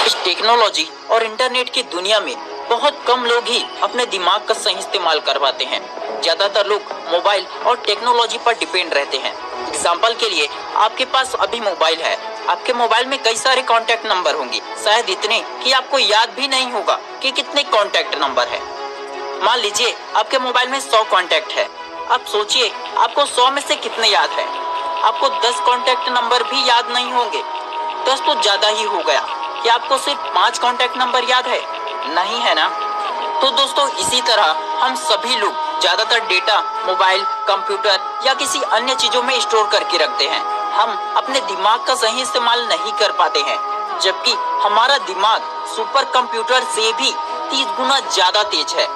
इस टेक्नोलॉजी और इंटरनेट की दुनिया में बहुत कम लोग ही अपने दिमाग का सही इस्तेमाल कर पाते हैं। ज्यादातर लोग मोबाइल और टेक्नोलॉजी पर डिपेंड रहते हैं। एग्जाम्पल के लिए, आपके पास अभी मोबाइल है। आपके मोबाइल में कई सारे कॉन्टैक्ट नंबर होंगे, शायद इतने कि आपको याद भी नहीं होगा कि कितने कॉन्टैक्ट नंबर है। मान लीजिए आपके मोबाइल में 100 कॉन्टैक्ट है। अब सोचिए आपको 100 में से कितने याद है। आपको 10 कॉन्टैक्ट नंबर भी याद नहीं होंगे। 10 तो ज्यादा ही हो गया। क्या आपको सिर्फ 5 कॉन्टैक्ट नंबर याद है? नहीं है ना। तो दोस्तों, इसी तरह हम सभी लोग ज्यादातर डेटा मोबाइल, कंप्यूटर या किसी अन्य चीजों में स्टोर करके रखते हैं। हम अपने दिमाग का सही इस्तेमाल नहीं कर पाते हैं, जबकि हमारा दिमाग सुपर कंप्यूटर से भी 30 गुना ज्यादा तेज है।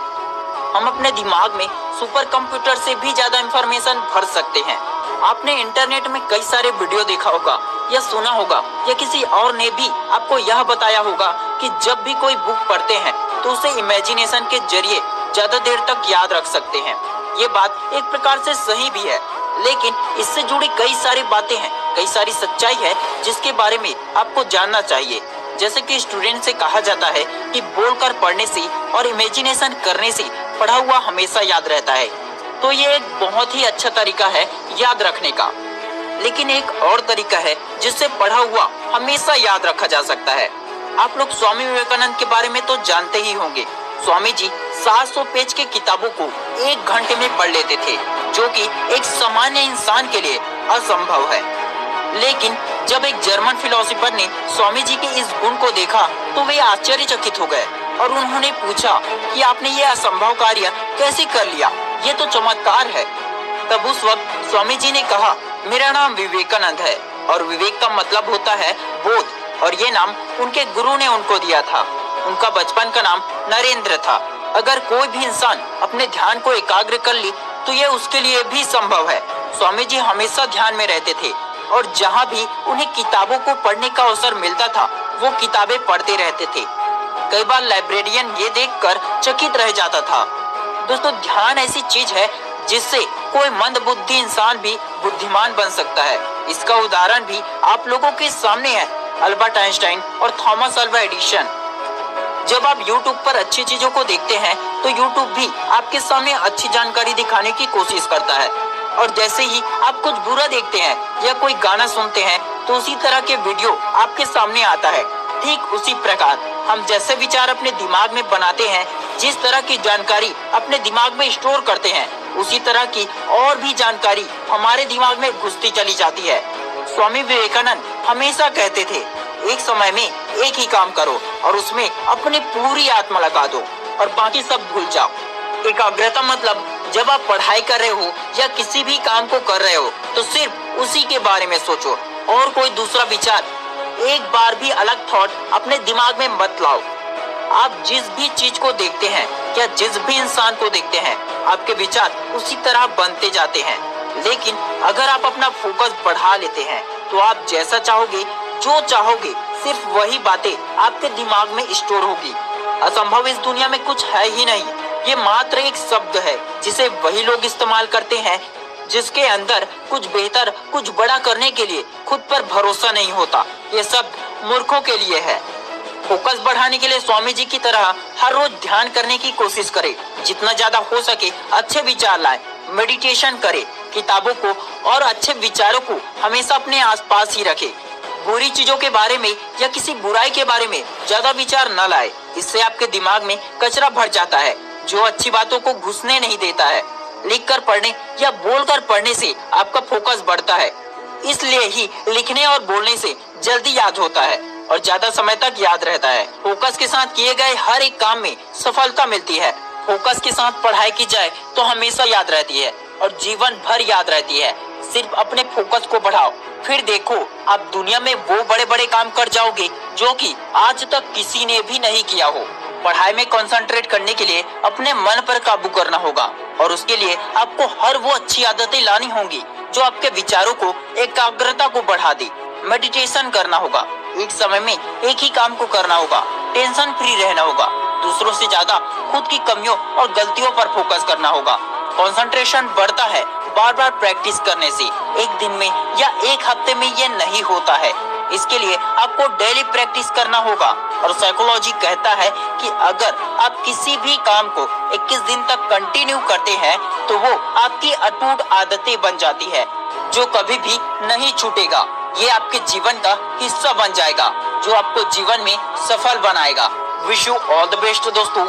हम अपने दिमाग में सुपर कंप्यूटर से भी ज्यादा इंफॉर्मेशन भर सकते हैं। आपने इंटरनेट में कई सारे वीडियो देखा होगा या सुना होगा या किसी और ने भी आपको यह बताया होगा कि जब भी कोई बुक पढ़ते हैं तो उसे इमेजिनेशन के जरिए ज्यादा देर तक याद रख सकते हैं। ये बात एक प्रकार से सही भी है, लेकिन इससे जुड़ी कई सारी बातें हैं, कई सारी सच्चाई है जिसके बारे में आपको जानना चाहिए। जैसे कि स्टूडेंट से कहा जाता है कि बोलकर पढ़ने से और इमेजिनेशन करने से पढ़ा हुआ हमेशा याद रहता है। तो ये एक बहुत ही अच्छा तरीका है याद रखने का। लेकिन एक और तरीका है जिससे पढ़ा हुआ हमेशा याद रखा जा सकता है। आप लोग स्वामी विवेकानंद के बारे में तो जानते ही होंगे। स्वामी जी 700 पेज के किताबों को 1 घंटे में पढ़ लेते थे, जो कि एक सामान्य इंसान के लिए असंभव है। लेकिन जब एक जर्मन फिलोसोफर ने स्वामी जी के इस गुण को देखा तो वे आश्चर्यचकित हो गए और उन्होंने पूछा कि आपने ये असंभव कार्य कैसे कर लिया, ये तो चमत्कार है। तब उस वक्त स्वामी जी ने कहा, मेरा नाम विवेकानंद है और विवेक का मतलब होता है बोध, और ये नाम उनके गुरु ने उनको दिया था। उनका बचपन का नाम नरेंद्र था। अगर कोई भी इंसान अपने ध्यान को एकाग्र कर ले तो ये उसके लिए भी संभव है। स्वामी जी हमेशा ध्यान में रहते थे और जहाँ भी उन्हें किताबों को पढ़ने का अवसर मिलता था वो किताबें पढ़ते रहते थे। कई बार लाइब्रेरियन ये देखकर चकित रह जाता था। दोस्तों, ध्यान ऐसी चीज है जिससे कोई मंदबुद्धि इंसान भी बुद्धिमान बन सकता है। इसका उदाहरण भी आप लोगों के सामने है, अल्बर्ट आइंस्टाइन और थॉमस अल्वा एडिसन। जब आप YouTube पर अच्छी चीजों को देखते हैं तो YouTube भी आपके सामने अच्छी जानकारी दिखाने की कोशिश करता है, और जैसे ही आप कुछ बुरा देखते हैं या कोई गाना सुनते हैं तो उसी तरह के वीडियो आपके सामने आता है। ठीक उसी प्रकार हम जैसे विचार अपने दिमाग में बनाते हैं, जिस तरह की जानकारी अपने दिमाग में स्टोर करते हैं, उसी तरह की और भी जानकारी हमारे दिमाग में घुसती चली जाती है। स्वामी विवेकानंद हमेशा कहते थे, एक समय में एक ही काम करो और उसमें अपनी पूरी आत्मा लगा दो और बाकी सब भूल जाओ। एकाग्रता मतलब जब आप पढ़ाई कर रहे हो या किसी भी काम को कर रहे हो तो सिर्फ उसी के बारे में सोचो और कोई दूसरा विचार, एक बार भी अलग थॉट अपने दिमाग में मत लाओ। आप जिस भी चीज को देखते हैं या जिस भी इंसान को देखते हैं, आपके विचार उसी तरह बनते जाते हैं। लेकिन अगर आप अपना फोकस बढ़ा लेते हैं तो आप जैसा चाहोगे, जो चाहोगे, सिर्फ वही बातें आपके दिमाग में स्टोर होगी। असंभव इस दुनिया में कुछ है ही नहीं। ये मात्र एक शब्द है जिसे वही लोग इस्तेमाल करते हैं जिसके अंदर कुछ बेहतर, कुछ बड़ा करने के लिए खुद पर भरोसा नहीं होता। ये शब्द मूर्खों के लिए है। फोकस बढ़ाने के लिए स्वामी जी की तरह हर रोज ध्यान करने की कोशिश करें। जितना ज्यादा हो सके अच्छे विचार लाएं, मेडिटेशन करें, किताबों को और अच्छे विचारों को हमेशा अपने आसपास ही रखें। बुरी चीजों के बारे में या किसी बुराई के बारे में ज्यादा विचार न लाए। इससे आपके दिमाग में कचरा भर जाता है जो अच्छी बातों को घुसने नहीं देता है। लिखकर पढ़ने या बोलकर पढ़ने से आपका फोकस बढ़ता है, इसलिए ही लिखने और बोलने से जल्दी याद होता है और ज्यादा समय तक याद रहता है। फोकस के साथ किए गए हर एक काम में सफलता मिलती है। फोकस के साथ पढ़ाई की जाए तो हमेशा याद रहती है और जीवन भर याद रहती है। सिर्फ अपने फोकस को बढ़ाओ, फिर देखो आप दुनिया में वो बड़े बड़े काम कर जाओगे जो कि आज तक किसी ने भी नहीं किया हो। पढ़ाई में कंसंट्रेट करने के लिए अपने मन पर काबू करना होगा और उसके लिए आपको हर वो अच्छी आदतें लानी होंगी जो आपके विचारों को, एकाग्रता को बढ़ा दे। मेडिटेशन करना होगा, एक समय में एक ही काम को करना होगा, टेंशन फ्री रहना होगा, दूसरों से ज्यादा खुद की कमियों और गलतियों पर फोकस करना होगा। कंसंट्रेशन बढ़ता है बार बार प्रैक्टिस करने से। एक दिन में या एक हफ्ते में ये नहीं होता है। इसके लिए आपको डेली प्रैक्टिस करना होगा। और साइकोलॉजी कहता है कि अगर आप किसी भी काम को 21 दिन तक कंटिन्यू करते हैं तो वो आपकी अटूट आदतें बन जाती है, जो कभी भी नहीं छूटेगा। ये आपके जीवन का हिस्सा बन जाएगा, जो आपको जीवन में सफल बनाएगा। Wish you all the best दोस्तों।